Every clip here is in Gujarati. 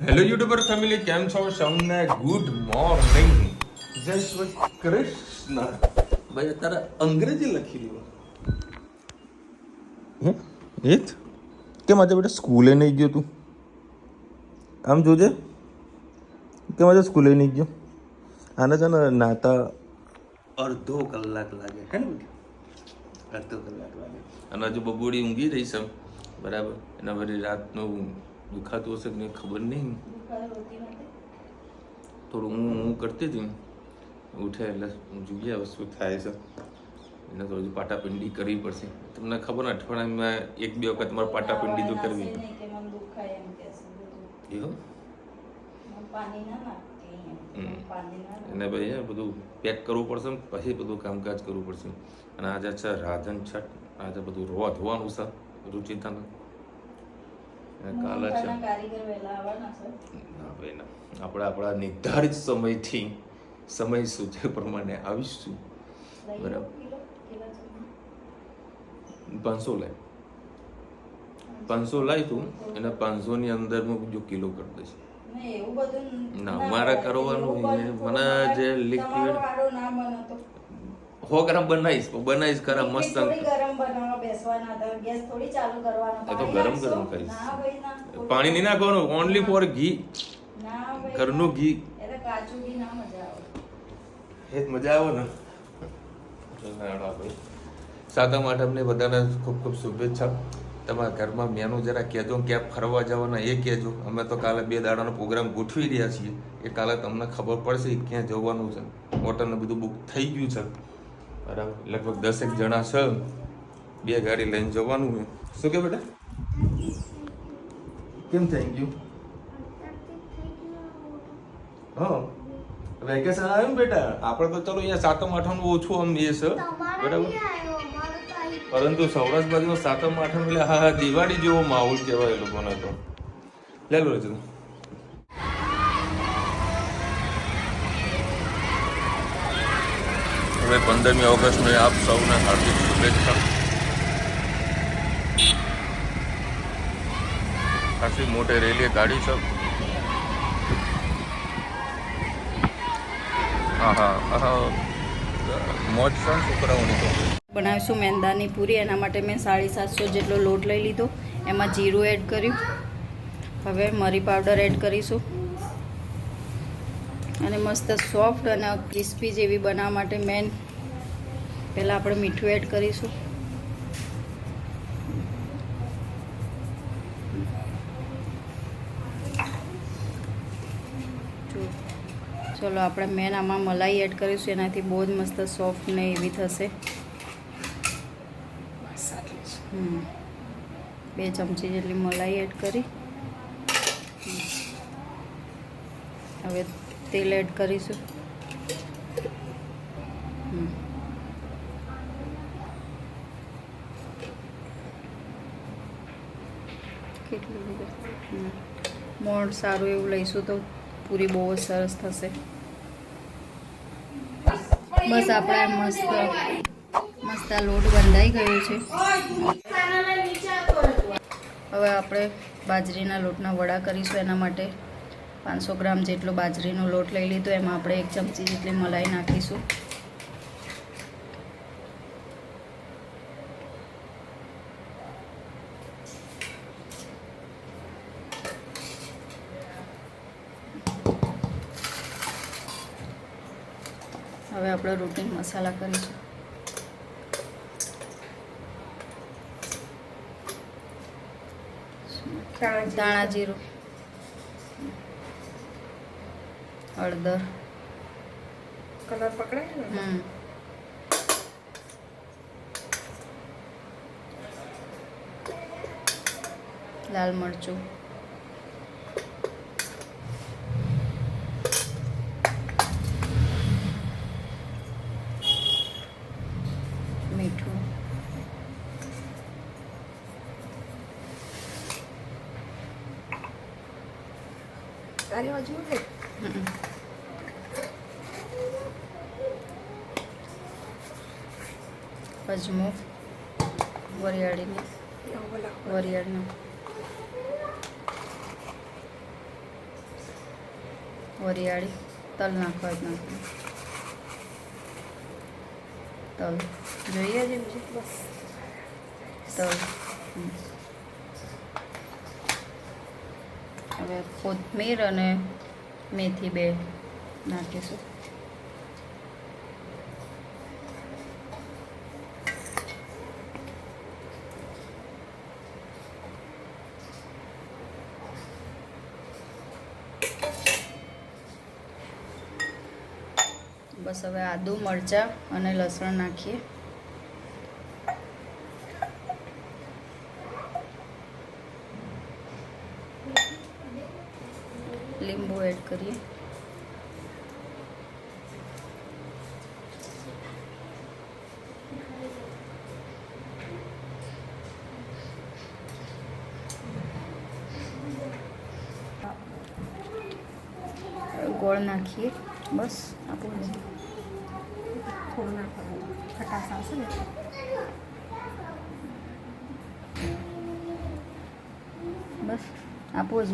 હેલો યુટ્યુબર ફેમિલી, કેમ છો? સૌને ગુડ મોર્નિંગ, જય શ્રી કૃષ્ણ. ભાઈ અત્યારે અંગ્રેજી લખી લ્યો. એ જ કેમ આજે બેટા સ્કૂલે નહીં ગયો તું? આમ જોજે, કેમ આજે સ્કૂલે નહીં ગયો? આને છે ને નાતા અડધો કલાક લાગે, હે ને બેટા? અડધો કલાક લાગે. અને હજુ બબુડી ઊંઘી રહી છે, બરાબર. એના વળી રાતનું દુખાતું હશે કે નહીં ખબર નહીં. થોડું હું કરતી હતી, ઉઠે એટલે જોઈએ હવે શું થાય છે. એને તો હજુ પાટાપિંડી કરવી પડશે. તમને ખબર ને, અઠવાડિયામાં 1-2 વખત તમારે પાટાપિંડી તો કરવી. એવું એને ભાઈ બધું પેક કરવું પડશે ને પછી બધું કામકાજ કરવું પડશે. અને આજે છે રાધન છઠ, આજે બધું રોવા ધોવાનું છે રુચિતાને. કાલે છે આપણે આપણા નિર્ધારિત સમય સૂચક પ્રમાણે આવીશું, બરાબર. 500 લાય, 500 લાય તું, અને 500 ની અંદર હું બીજો કિલો કરી દઈશ. ના મારે કરવાનું મને જે લિક્વિડ 100 ગ્રામ બનાવીશ ખરા મસ્ત. તો ગરમ કરીશ. પાણી નહીં નાખવાનું, ઓનલી ફોર ઘી, ઘરનું ઘી. એ જ મજા આવે ને. સાતમ આઠમને બધાને ખૂબ ખૂબ શુભેચ્છા. તમારા ઘરમાં મેનુ જરા કહેજો, ક્યાંક ફરવા જવાના એ કહેજો. અમે તો કાલે 2 દાડાનો પ્રોગ્રામ ગોઠવી રહ્યા છીએ. એ કાલે તમને ખબર પડશે ક્યાં જવાનું છે. હોટલને બધું બુક થઈ ગયું છે, બરાબર. લગભગ 10 જણા છે, 2 ગાડી લઈને જવાનું છે. શું કે બેટા? કેમ થઈ ગયું? હા, વેકેશન આવ્યું ને બેટા. આપણે તો ચલો અહીંયા સાતમ આઠમનું ઓછું આમ એ છે, બરાબર. પરંતુ સૌરાષ્ટ્ર બાજુનો સાતમ આઠમ એટલે હા દિવાળી જેવો માહોલ કહેવાય એ લોકોને તો. લે લો છે. હવે 15મી ઓગસ્ટની આપ સૌને હાર્દિક શુભેચ્છા. ખાસી મોટી રેલી કાઢી છે. મોજ છે છોકરાઓની તો. બનાવીશું મેંદાની પૂરી. એના માટે મેં 750 જેટલો લોટ લઈ લીધો. એમાં જીરું એડ કર્યું. હવે મરી પાવડર એડ કરીશું. અને મસ્ત સોફ્ટ અને ક્રિસ્પી જેવી બનાવવા માટે પહેલાં આપણે મીઠું એડ કરીશું. ચલો આપણે આમાં મલાઈ એડ કરીશું. એનાથી બહુ જ મસ્ત સોફ્ટ ને એવી થશે. 2 ચમચી જેટલી મલાઈ એડ કરી. હવે તેલ એડ કરીશું. મોણ સારું એવું લઈશું તો પૂરી બહુ જ સરસ થશે. બસ આપણે મસ્ત લોટ બંધાઈ ગયો છે. હવે આપણે બાજરીના લોટના વડા કરીશું. એના માટે 500 ગ્રામ જેટલો બાજરીનો લોટ લઈ લીધો. એમાં આપણે 1 ચમચી જેટલી મલાઈ નાખીશું. હવે આપણે રૂટીન મસાલા કરીશું. ધાણા જીરું, હળદર, કલર પકડાય, લાલ મરચું, મીઠું, તારી બાજુ અજમો, વરિયાળીની વરિયાળનો વરિયાળી, તલ નાખવા જ નાખવું. તલ જોઈએ છે બીજું બસ તલ. હવે કોથમીર અને મેથી 2 નાખીશું. બસ હવે આદુ, મરચાં અને લસણ નાખીએ. લીંબુ એડ કરીએ. ગોળ નાખીએ. બસ આપણું થોડું નાખવાનું ખટાશ આવશે ને. બસ આપવું જ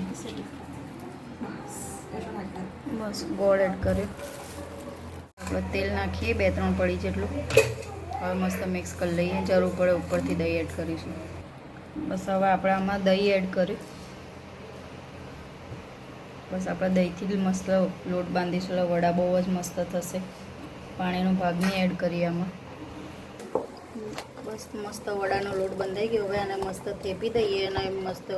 બસ ગોળ એડ કર્યો. આપણે તેલ નાખીએ 2-3 પડી જેટલું. હવે મસ્ત મિક્સ કરી લઈએ. જરૂર પડે ઉપરથી દહીં એડ કરીશું. બસ હવે આપણે આમાં દહીં એડ કર્યું. બસ આપણે દહીંથી જ મસ્ત લોટ બાંધીશું. વડા બહુ જ મસ્ત થશે. પાણીનો ભાગ નહીં એડ કરીએ આમાં. બસ મસ્ત વડાનો લોટ બંધાઈ ગયો. હવે આને મસ્ત થેપી દઈએ અને મસ્ત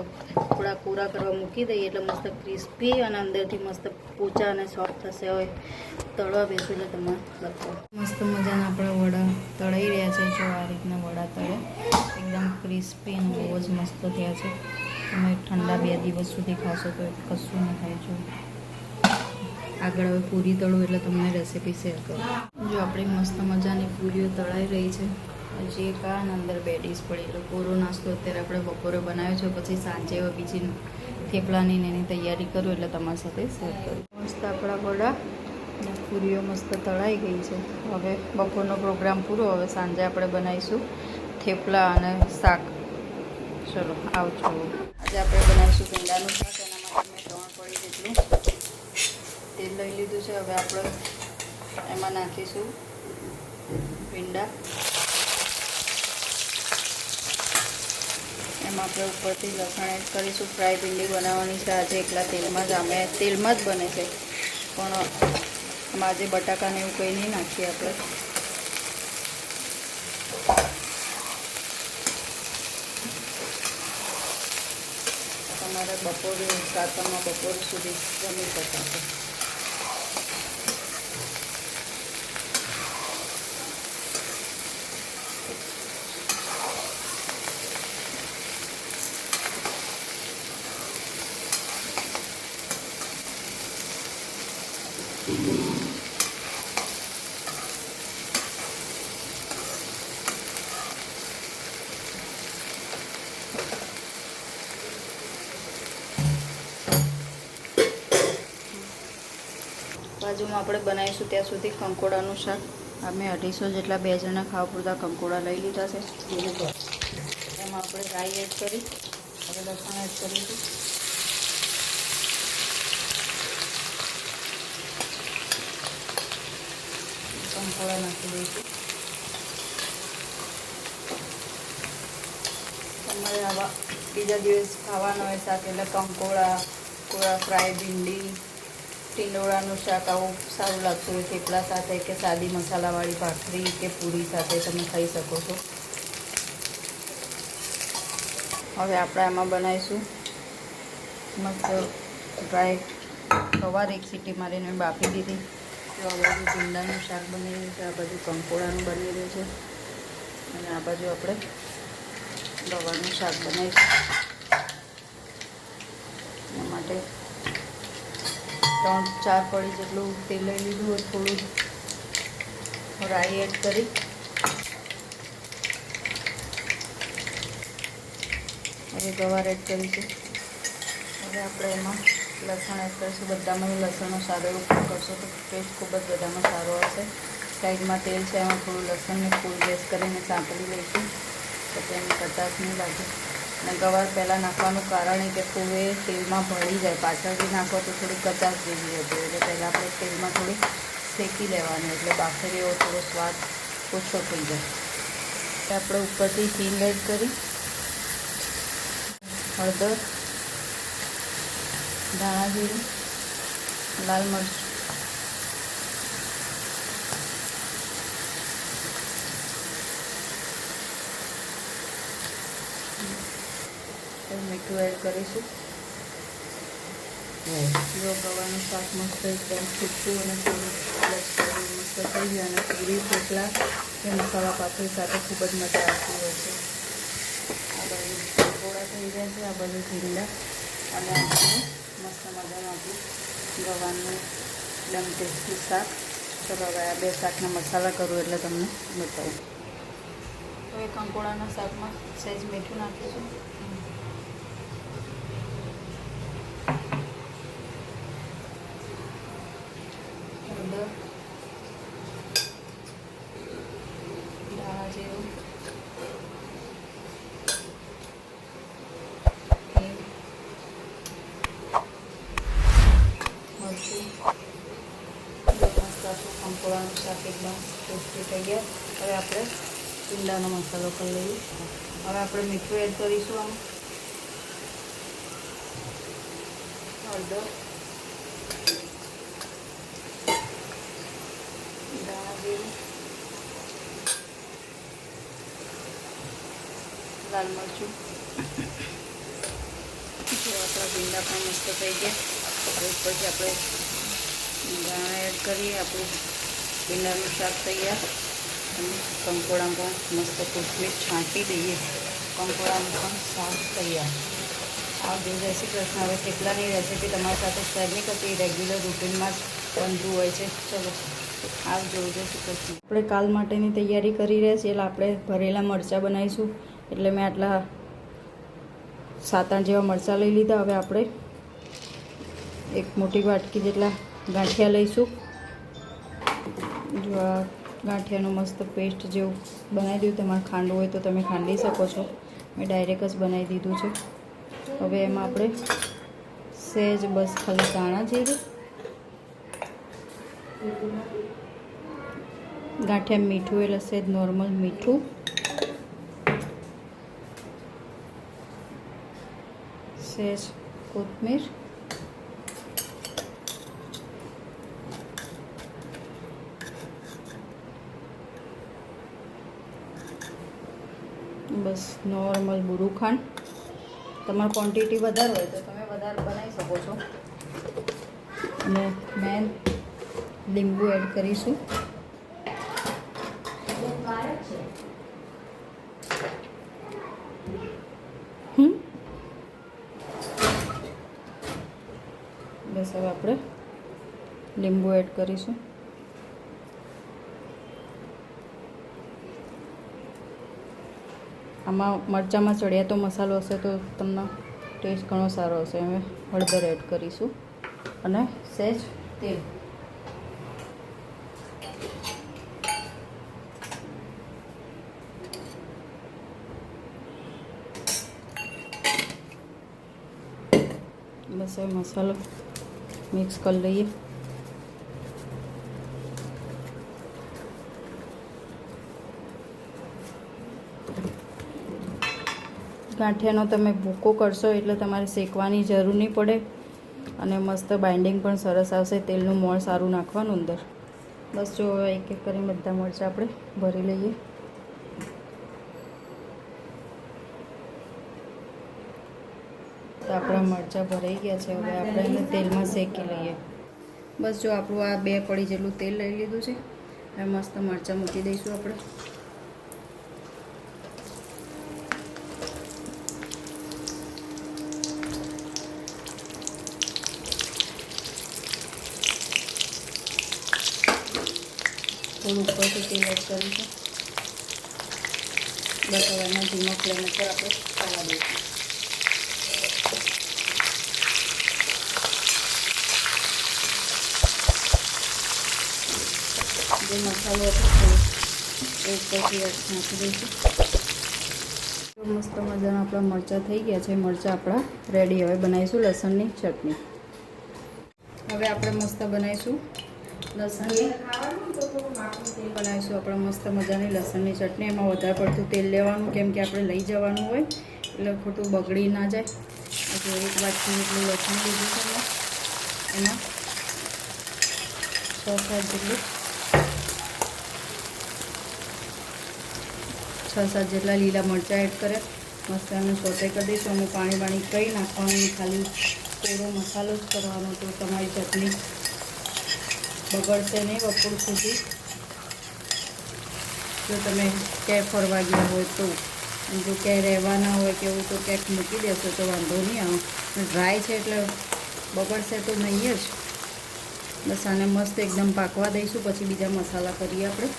થોડા પૂરા કરવા મૂકી દઈએ એટલે મસ્ત ક્રિસ્પી અને અંદરથી મસ્ત પોચા અને સોફ્ટ થશે. હવે તળવા બેસું એટલે તમારે બતાવો. મસ્ત મજાના આપણા વડા તળાઈ રહ્યા છે. જો આ રીતના વડા તળ્યા એકદમ ક્રિસ્પી અને બહુ જ મસ્ત થયા છે. તમે ઠંડા 2 દિવસ સુધી ખાશો તો કશું ન થાય. જો આગળ હવે પૂરી તળું એટલે તમને રેસીપી શેર કરું. જો આપણી મસ્ત મજાની પૂરીઓ તળાઈ રહી છે. હજી એક આ અંદર 2 ડીશ પડી. એટલે પૂરો નાસ્તો અત્યારે આપણે બપોરે બનાવ્યો છે. પછી સાંજે હવે બીજી થેપલાની એની તૈયારી કરું એટલે તમારી સાથે શેર કરું. મસ્ત આપણા વડા અને પૂરીઓ મસ્ત તળાઈ ગઈ છે. હવે બપોરનો પ્રોગ્રામ પૂરો. હવે સાંજે આપણે બનાવીશું થેપલા અને શાક. ચલો આવજો. આજે આપણે બનાવીશું ભીંડાનું શાક. એના માટે મેં 3 પડી જેટલું તેલ લઈ લીધું છે. હવે આપણે એમાં નાખીશું ભીંડા. એમાં આપણે ઉપરથી લસણ એડ કરીશું. ફ્રાય ભીંડી બનાવવાની છે આજે. એકલા તેલમાં જ તેલમાં જ બને છે. પણ આમાં આજે બટાકાને એવું કંઈ નહીં નાખીએ આપણે. તમારે બપોરે શાકમાં બપોર સુધી જમી શકાશે. બાજુમાં આપણે બનાવીશું ત્યાં સુધી કંકોડાનું શાક. અમે 250 જેટલા 2 જણા ખાવા પૂરતા કંકોડા લઈ લીધા છે. એમાં આપણે રાઈ એડ કરી હવે લસણ એડ કરીશું. કંકોડા નાખી દઈશું. તમારે આવા બીજા દિવસ ખાવાનો હોય શાક એટલે કંકોડા, ફ્રાય ભીંડી, ટીંડોળાનું શાક આવું સારું લાગતું હોય. થેપલા સાથે કે સાદી મસાલાવાળી ભાખરી કે પૂરી સાથે તમે ખાઈ શકો છો. હવે આપણે આમાં બનાવીશું મસ્ત ડ્રાય સવાર 1 સીટી મારીને બાફી દીધી. તો આ બાજુ ભીંડાનું શાક બની રહ્યું છે. આ બાજુ કંકોડાનું બની રહ્યું છે. અને આ બાજુ આપણે ગવાનું શાક બનાવીશું. એના માટે 3-4 પડી જેટલું તેલ લઈ લીધું હોય. થોડું રાઈ એડ કરી હવે ગવાર એડ કરીશું. હવે આપણે એમાં લસણ એડ કરીશું. બધામાં લસણનો સારો એવો ઉપયોગ કરશો તો ટેસ્ટ ખૂબ જ બધામાં સારો હશે. સાઈડમાં તેલ છે એમાં થોડું લસણને ફૂલ ગેસ કરીને સાંકળી લઈશું તો એની કચાશ નહીં લાગે. અને ગવાર પહેલાં નાખવાનું કારણ એ કે થોડું એ તેલમાં ભળી જાય, પાછળથી નાખો તો થોડી કચાશ જેવી હતી, એટલે પહેલાં આપણે તેલમાં થોડી શેકી લેવાની, એટલે બાફરી એવો થોડો સ્વાદ ઓછો થઈ જાય. આપણે ઉપરથી હિંગ એડ કરી, હળદર, ધાણા જીરું, લાલ મરચું, મીઠું એડ કરીશું. જો ગવાનું શાક મસ્ત એકદમ છૂટું અને થોડું મસ્ત થઈ ગયું, અને પૂરી થેપલા કે મસાલા પાપડી સાથે ખૂબ જ મજા આવતી હોય છે. આ બાજુ પકોડા થઈ જાય છે, આ બાજુ ભીંડા, અને આપણું મસ્ત મજાનું આપણું ગવાનું એકદમ ટેસ્ટી શાક. ચલો હવે આ બે શાકના મસાલા કરું એટલે તમને બતાવું. તો એ કંકોડાના શાકમાં સહેજ મીઠું નાખીશું, હળદર, ધાણા જીરું, હિંગ, મરચું. મસ્ત આપણું કંકોડાનું શાક એકદમ ટેસ્ટી થઈ ગયા. હવે આપણે ઈંડાનો મસાલો કરી લઈએ. હવે આપણે મીઠું એડ કરીશું, આમ હળદર, ધાણા જીરું, લાલ મરચું. જો આપણા ભીંડા પણ મસ્ત થઈ ગયા. હવે ઉપરથી આપણે ધાણા એડ કરીએ, આપણું ભીંડાનું શાક તૈયાર. અને કંકોડા પણ મસ્ત કોથમીર છાંટી દઈએ, કંકોડાનું પણ શાક તૈયાર. આવજો, જય શ્રી કૃષ્ણ. હવે થેપલાની રેસીપી તમારી સાથે શેર નહીં કરતી, રેગ્યુલર રૂટીનમાં જ બનતું હોય છે. ચલો આવજો, જય શ્રી કૃષ્ણ. આપણે કાલ માટેની તૈયારી કરી રહ્યા છીએ, એટલે આપણે ભરેલા મરચાં બનાવીશું. એટલે મેં આટલા 7-8 જેવા મરચાં લઈ લીધા. હવે આપણે એક મોટી વાટકી જેટલા ગાંઠિયા લઈશું. જો આ ગાંઠિયાનું મસ્ત પેસ્ટ જેવું બનાવી દીધું. તમારે ખાંડવું હોય તો તમે ખાંડી શકો છો, મેં ડાયરેક્ટ જ બનાવી દીધું છે. હવે એમાં આપણે સહેજ બસ ખાલી ધાણા જીરું, ગાંઠિયા મીઠું એટલે સહેજ નોર્મલ મીઠું, સહેજ કોથમીર, બસ નોર્મલ બુરું ખાંડ. તમારી ક્વોન્ટિટી વધારે હોય તો તમે વધારે બનાવી શકો છો. અને મેન લીંબુ એડ કરીશું. બસ હવે આપણે લીંબુ એડ કરીશું. આમાં મરચાંમાં ચડિયાતો મસાલો હશે તો તમને ટેસ્ટ ઘણો સારો હશે. હવે હળદર એડ કરીશું અને સહેજ તેલ. બસ હવે મસાલો મિક્સ કરી લઈએ. ગાંઠિયાનો તમે ભૂકો કરશો એટલે તમારે શેકવાની જરૂર નહીં પડે, અને મસ્ત બાઇન્ડિંગ પણ સરસ આવશે. તેલનું મોણ સારું નાખવાનું અંદર. બસ જો હવે એક એક કરીને બધા મરચાં આપણે ભરી લઈએ. તો આપણા મરચાં ભરાઈ ગયા છે. હવે આપણે એને તેલમાં શેકી લઈએ. બસ જો આપણું આ 2 પડી જેટલું તેલ લઈ લીધું છે. હવે મસ્ત મરચાં મૂકી દઈશું આપણે. થોડું ઉપરથી તેલ એડ કરીશું. બસ હવે એના ધીમા ફ્લેમ ઉપર આપણે ખાવા દઈશું. જે મસાલો હતો એ ઉપરથી નાખી દઈશું. મસ્ત મજાના આપણા મરચાં થઈ ગયા છે. મરચાં આપણા રેડી. હવે બનાવીશું લસણની ચટણી. હવે આપણે મસ્ત બનાવીશું લસણની આપણે મસ્ત મજાની લસણની ચટણી. એમાં વધારે પડતું તેલ લેવાનું, કેમ કે આપણે લઈ જવાનું હોય એટલે ખોટું બગડી ના જાય. એટલે એક વાટકી જેટલું લસણ લીધું છે મેં. એમાં 6-7 જેટલા લીલા મરચાં એડ કરે. મસ્ત એનું સોતે કરી દઈશું. અમુક પાણી કંઈ નાખવાનું, ખાલી કોરો મસાલો જ કરવાનો. તો તમારી ચટણી બગડશે નહીં બપોર સુધી. જો તમે ક્યાંય ફરવા ગયા હોય તો, જો ક્યાંય રહેવાના હોય કે એવું તો ક્યાંક મૂકી દેશો તો વાંધો નહીં આવે. ડ્રાય છે એટલે બગડશે તો નહીં જ. બસ આને મસ્ત એકદમ પાકવા દઈશું. પછી બીજા મસાલા કરીએ આપણે.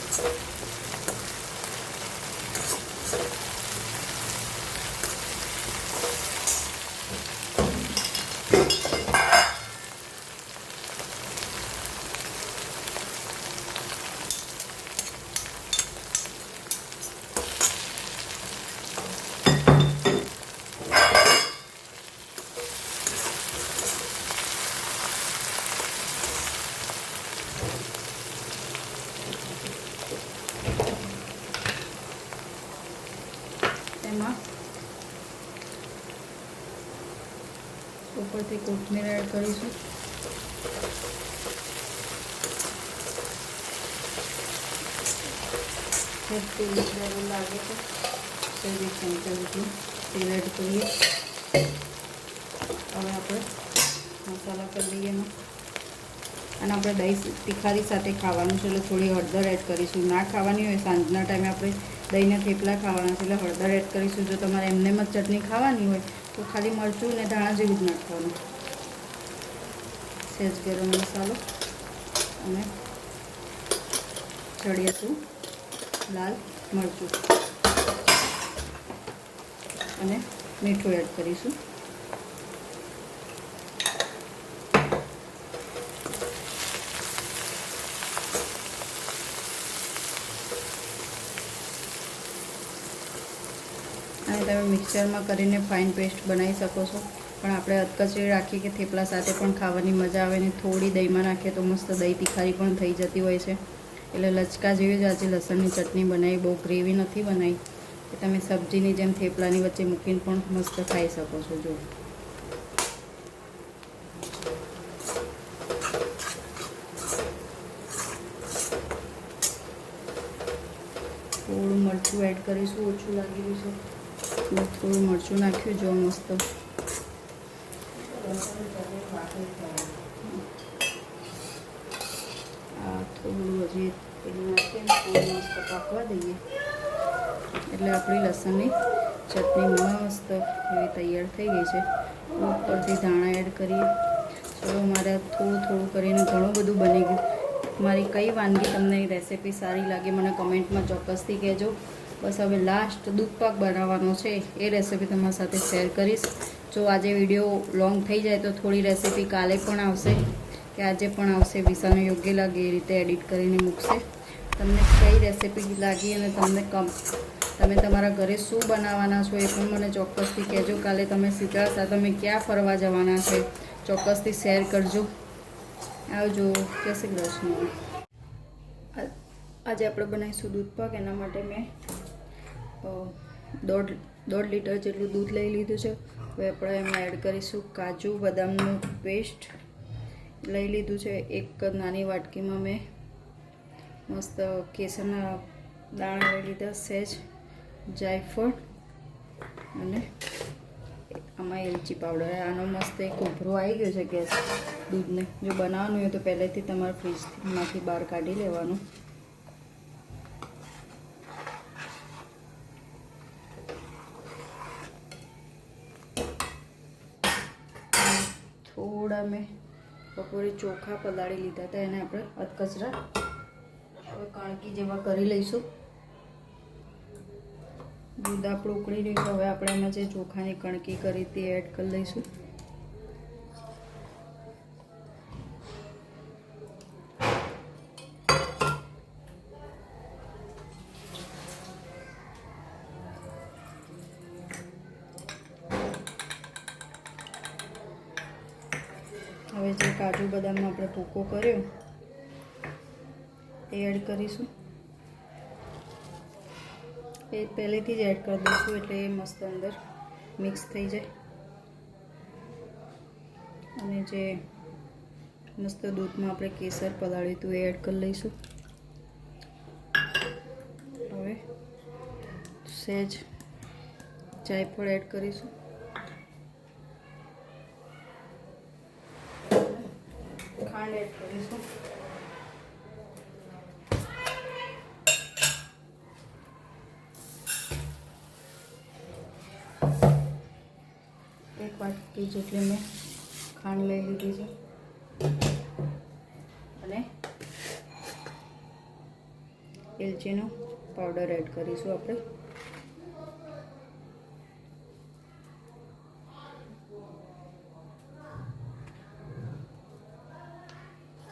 એમાં ઉપરથી કોથમીર એડ કરીશું. તેલ જરૂર લાગે છે. તેલ એડ કરીએ. હવે આપણે મસાલા કરી દઈએ એમાં. અને આપણે દહીં તીખારી સાથે ખાવાનું છે એટલે થોડી હળદર એડ કરીશું. ના ખાવાની હોય સાંજના ટાઈમે આપણે દહીંના થેપલા ખાવાના છે એટલે હળદર એડ કરીશું. જો તમારે એમને જ ચટણી ખાવાની હોય તો ખાલી મરચું અને ધાણા જેવું જ નાખવાનું. સહેજ ગરમ મસાલો અને ચડિયાતું લાલ મરચું અને મીઠું એડ કરીશું. અને તમે મિક્સરમાં કરીને ફાઇન પેસ્ટ બનાવી શકો છો. પણ આપણે અધકચરી રાખીએ કે થેપલા સાથે પણ ખાવાની મજા આવે. ને થોડી દહીંમાં નાખીએ તો મસ્ત દહીં તીખારી પણ થઈ જતી હોય છે. એટલે લચકા જેવી જ આજે લસણની ચટણી બનાવી. બહુ ગ્રેવી નથી બનાવી કે તમે સબ્જીની જેમ થેપલાની વચ્ચે મૂકીને પણ મસ્ત ખાઈ શકો છો. જો થોડું મરચું એડ કરીશું. ઓછું લાગી રહ્યું છે. થોડું મરચું નાખ્યું. જો મસ્ત થોડું હજી પેલું નાખીએ ને થોડું મસ્ત પાકવા દઈએ એટલે આપણી લસણની ચટણી મસ્ત એવી તૈયાર થઈ ગઈ છે. ઉપરથી ધાણા એડ કરીએ. ચલો મારે થોડું કરીને ઘણું બધું બની ગયું. મારી કઈ વાનગી તમને રેસિપી સારી લાગે મને કમેન્ટમાં ચોક્કસથી કહેજો. બસ હવે લાસ્ટ દૂધપાક બનાવવાનો છે. એ રેસિપી તમારી સાથે શેર કરીશ. જો આજે વિડીયો લોંગ થઈ જાય તો થોડી રેસિપી કાલે પણ આવશે કે આજે પણ આવશે. વિસાને યોગ્ય લાગે એ રીતે એડિટ કરીને મૂકશે. તમને કઈ રેસિપી લાગી અને તમે તમારા ઘરે શું બનાવવાના છો એ પણ મને ચોક્કસથી કહેજો. કાલે તમે શીખવાડતા તમે ક્યાં ફરવા જવાના છે ચોક્કસથી શેર કરજો. આવજો. જય શ્રી કૃષ્ણ. આજે આપણે બનાવીશું દૂધપાક. એના માટે મેં દોઢ લીટર જેટલું દૂધ લઈ લીધું છે. હવે આપણે એમાં એડ કરીશું કાજુ બદામનું પેસ્ટ લઈ લીધું છે. એક નાની વાટકીમાં મેં મસ્ત કેસરના દાણા લઈ લીધા. સહેજ જાયફળ અને આમાં એલચી પાવડર. આનો મસ્ત એક ઉભરો આવી ગયો છે ગેસ દૂધને. જો બનાવવાનું હોય તો પહેલેથી તમારે ફ્રીજમાંથી બહાર કાઢી લેવાનું. થોડા મેં બપોરે ચોખા પલાળી લીધા હતા. એને આપણે અધકચરા હવે કણકી જેવા કરી લઈશું. દૂધ આપણું ઉકળી રહ્યું છે. હવે આપણે એમાં જે ચોખાની કણકી કરી તે એડ કરી લઈશું. હવે જે કાજુ બદામનો આપણે ભૂકો કર્યો એ એડ કરીશું. એ પહેલેથી જ એડ કરી દઈશું એટલે એ મસ્ત અંદર મિક્સ થઈ જાય. અને જે મસ્ત દૂધમાં આપણે કેસર પલાળ્યું હતું એ એડ કરી લઈશું. હવે સહેજ જાયફળ એડ કરીશું. ખાંડ એડ કરીશું. એક વાટકી જેટલી મેં ખાંડ લઈ લીધી છે અને એલચીનો પાવડર એડ કરીશું આપણે.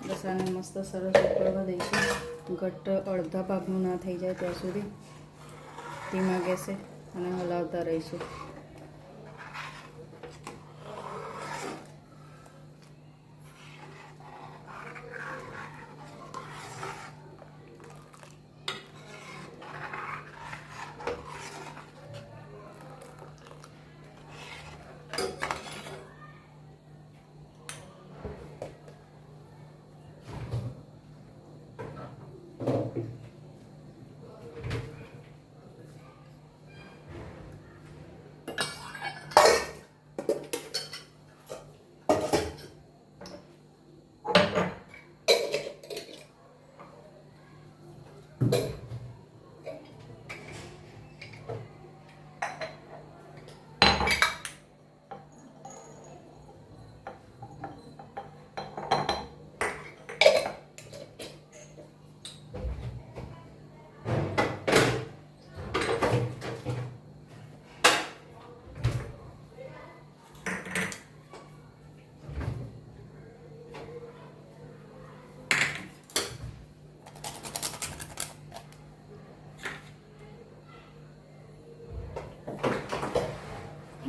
બસ આને મસ્ત સરસ ઉકળવા દઈશું. ઘટ્ટ અડધા ભાગનું ના થઈ જાય ત્યાં સુધી ધીમા ગેસે અને હલાવતા રહીશું.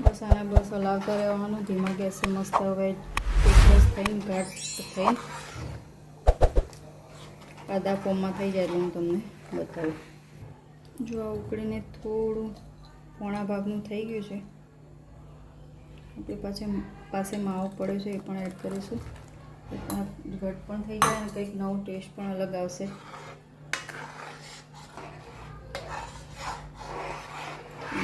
બસ આને બસ હલાવતા રહેવાનું ધીમા ગેસે. મસ્ત હવે એકરસ થઈને ઘાટ થઈને આદા ફોર્મમાં થઈ જાય એટલે હું તમને બતાવું. જો આ ઉકળીને થોડું પોણા ભાગનું થઈ ગયું છે. આપણી પાસે માવો પડ્યો છે એ પણ એડ કરીશું. ઘટ પણ થઈ જાય અને કંઈક નવો ટેસ્ટ પણ અલગ આવશે.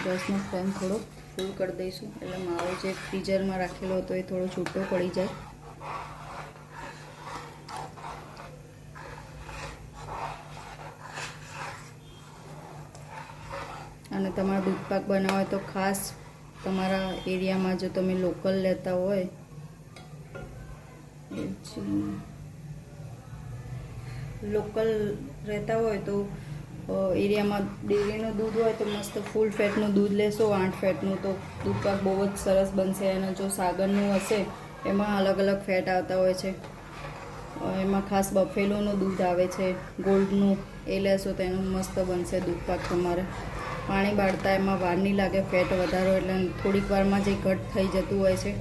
ગેસનો ફ્લેમ થોડો ફૂલ કરી દઈશું એટલે માવો જે ફ્રીઝરમાં રાખેલો હતો એ થોડો છૂટો પડી જાય. અને તમારે દૂધપાક બનાવવો હોય તો ખાસ તમારા એરિયામાં જો તમે લોકલ લેતા હોય લોકલ રહેતા હોય તો એરિયામાં ડેરીનું દૂધ હોય તો મસ્ત ફૂલ ફેટનું દૂધ લેશો 8 ફેટનું તો દૂધપાક બહુ જ સરસ બનશે. અને જો સાગરનું હશે એમાં અલગ અલગ ફેટ આવતા હોય છે. એમાં ખાસ બફેલોનું દૂધ આવે છે ગોલ્ડનું, એ લેશો તો એનું મસ્ત બનશે દૂધપાક. તમારે પાણી બાળતા એમાં વાર નહીં લાગે. ફેટ વધારો એટલે થોડીક વારમાં જે ઘટ થઈ જતું હોય છે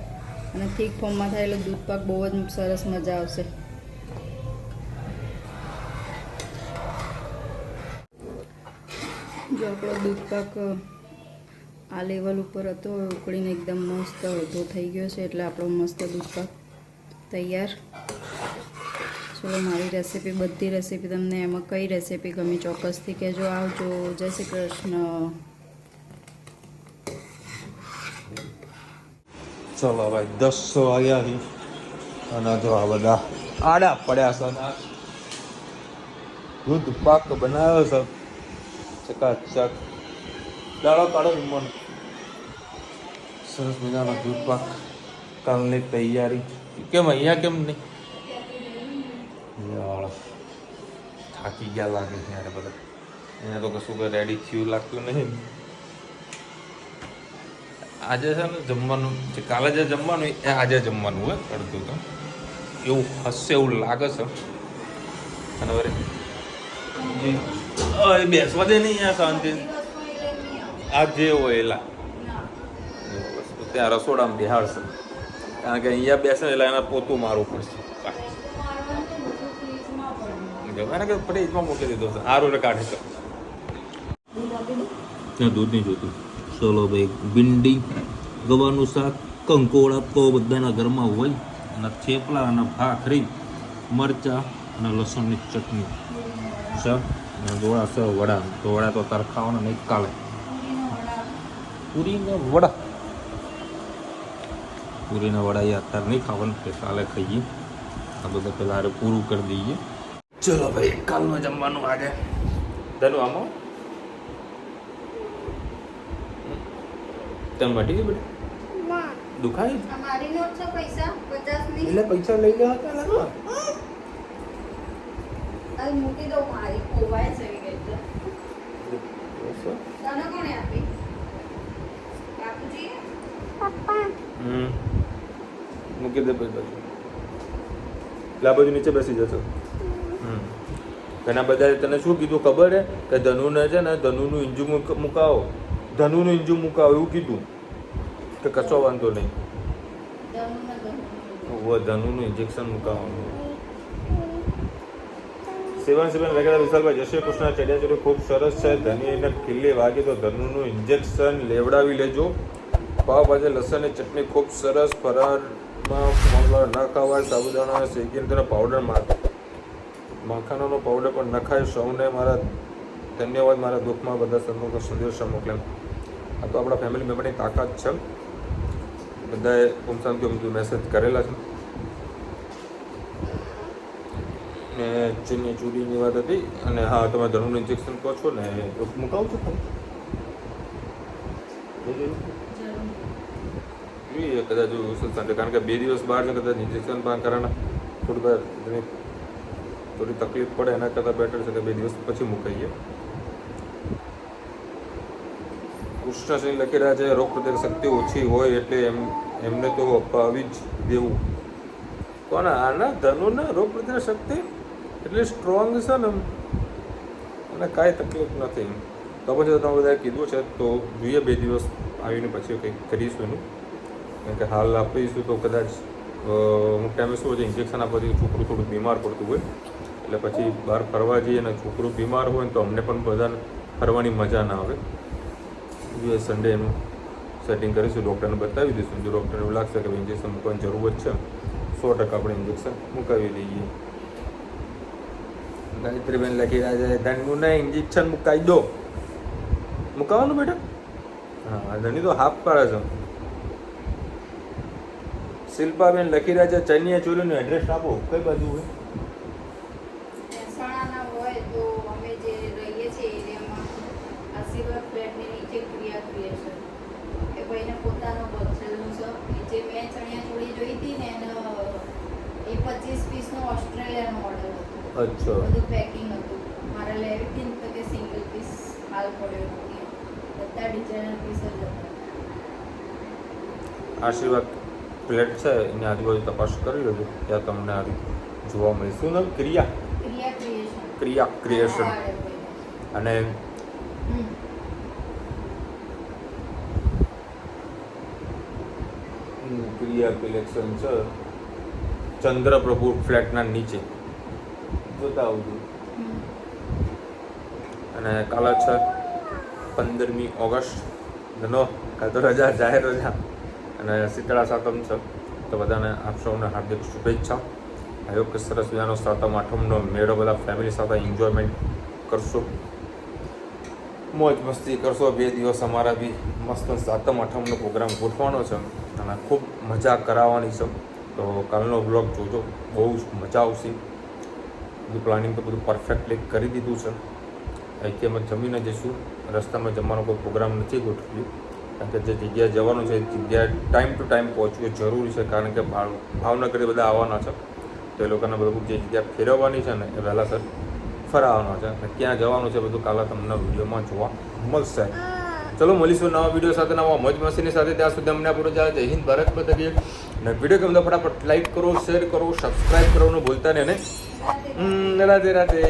અને થીક ફોર્મમાં થાય એટલે દૂધપાક બહુ જ સરસ મજા આવશે. જો આપણો દૂધપાક આ લેવલ ઉપર હતો ઉકળીને એકદમ મસ્ત અડધો થઈ ગયો છે એટલે આપણો મસ્ત દૂધપાક તૈયાર. ચલો મારી રેસીપી બધી રેસીપી તમને એમાં કઈ રેસીપી ગમી ચોક્કસથી કહેજો. આવજો. જય શ્રી કૃષ્ણ. ચલો ભાઈ 10 વાગ્યા છે અને જો આ બધા આડા પડ્યા છે. દૂધ પાક બનાવ્યો છે ચકાચક. દાડો કાઢો મન. સરસ મજાનો દૂધ પાક કાલની તૈયારી. કેમ અહીંયા કેમ નહીં યાર થાકી ગયા લાગે છે યાર બધા. અહીંયા તો કશું કે રેડી થયું લાગતું નહીં. આજે છે ને જમવાનું જે કાલે જે જમવાનું એ આજે જમવાનું હોય અડધું તો એવું હશે એવું લાગે છે. અને વરે એ બેસવા દે નહીં યાર શાંતિ. આ જે હોય એલા ત્યાં રસોડામાં બિહાડશે કારણ કે અહીંયા બેસે ને એટલે એના પોતું મારવું પડશે એને કે ફ્રીજમાં મૂકી દીધો છે આરું ને કાઢે છે ત્યાં દૂધ નહીં જોતું ચલો ભાઈ ભીંડી ગવાનું શાક કંકોડા તો બધાના ઘરમાં હોય અને થેપલા અને ભાખરી મરચાં અને લસણની ચટણી છે અને ગોળા છે વડા તો વડા તો તારે ખાવાના નહીં કાલે પૂરીના વડા પૂરીના વડા એ અત્યારે નહીં ખાવાનું કે કાલે ખાઈએ આ બધા પહેલાં હારે પૂરું કરી દઈએ ચલો ભાઈ કાલનું જમવાનું આજે ધનુ આમાં તમે મટી ગઈ બેટા દુખાય મારી નોટ છે પૈસા 50 ની એટલે પૈસા લઈ લે હતા લાગવા આ મૂકી દઉં મારી કોવાય છે ગઈ તો તને કોણે આપી બાપુજી મૂકી દે પૈસા લા બાજુ નીચે બેસી જશો ઘણા બધા તને શું કીધું ખબર હે કે ધનુને છે ને ધનુનું ઇંજુ મુકાવો ધનુનું ઇંજુ મુકાવો એવું કીધું કે કશો વાંધો નહીં ધનુનું ઇન્જેક્શન મુકાવવાનું 77 વેગડા વિશાલભાઈ જય શ્રી કૃષ્ણ ચડિયાચોરી ખૂબ સરસ છે ધની એને ખીલ્લી વાગી તો ધનુનું ઇન્જેક્શન લેવડાવી લેજો પાવભાજી લસણની ચટણી ખૂબ સરસ ફરાળમાં મંગળવાર ન ખવાય સાબુદાણા શેકીને તેનો પાવડર માખણાનો પાવડર પણ નખાય સૌને મારા ધન્યવાદ મારા દુઃખમાં બધા સન્મુખ સંદેશા મોકલે આ તો આપણા ફેમિલી મેમ્બરની તાકાત છે બધાએ ઓમ શાંતિ ઓમ મેસેજ કરેલા છે ને ચીની ચૂડીની વાત હતી અને હા તમે ધનુનું ઇન્જેક્શન કહો છો ને મુકાવું છો જોઈએ કદાચ કારણ કે 2 દિવસ બહાર છે કદાચ ઇન્જેક્શન પણ કરાના થોડી તકલીફ પડે એના કરતાં બેટર છે કે 2 દિવસ પછી મુકાઈએ કૃષ્ણસિંહ લખી રહ્યા છે રોગ પ્રતિકારક શક્તિ ઓછી હોય એટલે એમને તો અપાવી જ દેવું કોને આના ધનુને રોગ પ્રતિકારક શક્તિ એટલી સ્ટ્રોંગ છે ને અને કાંઈ તકલીફ નથી તો પછી તમે બધાએ કીધું છે તો જોઈએ 2 દિવસ આવીને પછી કંઈક કરીશું એનું કારણ કે હાલ આપીશું તો કદાચ અમુક ટાઈમે શું હોય છે ઇન્જેક્શન આપવાથી છોકરું થોડું બીમાર પડતું હોય એટલે પછી બહાર ફરવા જઈએ અને છોકરું બીમાર હોય ને તો અમને પણ બધાને ફરવાની મજા ના આવે જોઈએ સન્ડે એનું સેટિંગ કરીશું ડૉક્ટરને બતાવી દઈશું જો ડૉક્ટરને એવું લાગશે કે ઇન્જેક્શન મૂકવાની જરૂર છે 100% આપણે ઇન્જેક્શન મુકાવી દઈએ ગાયત્રીબેન લખી રહ્યા છે ધનનું ઇન્જેક્શન મુકાવી દો મુકાવાનું બેટા હા ધની તો હાફ પાડે છે શિલ્પાબેન લખી રહ્યા છે ચનિયા ચોરીનું એડ્રેસ આપો કઈ બાજુ હોય મહેસાણાના હોય તો અમે જે રહીએ છીએ એરિયામાં આશીર્વાદ ફ્લેટની નીચે ક્રિયા ક્રિએશન એ ભાઈને પોતાનો બચેલું છે જે મેં ચણિયા ચોળી જોઈ હતી ને એનો એ 25 પીસનો ઓસ્ટ્રેલિયાનો ઓર્ડર હતો અચ્છા બધું પેકિંગ હતું મારે લેવી હતી ને તો કે સિંગલ પીસ હાલ પડ્યો નથી બધા ડિઝાઇનર પીસ જ હતા આશીર્વાદ ફ્લેટ છે એની આજુબાજુ તપાસ કરી લેજો ત્યાં તમને આ જોવા મળે શું નામ ક્રિયા ક્રિએશન અને ક્રિયા કલેક્શન છે ચંદ્રપ્રભુ ફ્લેટના નીચે જોતા આવજો અને કાલે છે 15મી ઓગસ્ટ ધનો કાલ તો રજા જાહેર રજા અને શીતળા સાતમ છે તો બધાને આપ સૌને હાર્દિક શુભેચ્છા આયોગ કે સરસ મજાનો સાતમ આઠમનો મેળો બધા ફેમિલી સાથે એન્જોયમેન્ટ કરશો મોજ મસ્તી કરશો 2 દિવસ અમારા બી મસ્ત સાતમ આઠમનો પ્રોગ્રામ ગોઠવાનો છે અને ખૂબ મજા કરાવવાની છે તો કાલનો બ્લોગ જોજો બહુ જ મજા આવશે બધું પ્લાનિંગ તો બધું પરફેક્ટલી કરી દીધું છે અહીંથી અમે જમીને જઈશું રસ્તામાં જમવાનો કોઈ પ્રોગ્રામ નથી ગોઠવ્યું કારણ કે જે જગ્યાએ જવાનું છે એ જગ્યાએ ટાઈમ ટુ ટાઈમ પહોંચવું જરૂરી છે કારણ કે ભાવનગરે બધા આવવાના છે તો એ લોકોને બધું જે જગ્યા ફેરવવાની છે ને એ વહેલાસર ફરાવવાના છે અને ક્યાં જવાનું છે બધું કાલે તમને વિડીયોમાં જોવા મળશે ચલો મળીશું નવા વિડીયો સાથે નવા મોજ મસ્તીની સાથે ત્યાં સુધી અમને પૂરો જાય જય હિન્દ ભારત માતા કી અને વિડીયો ગમે તો ફટાફટ લાઈક કરો શેર કરો સબસ્ક્રાઈબ કરવાનું ભૂલતા નહીં અને રાધે રાધે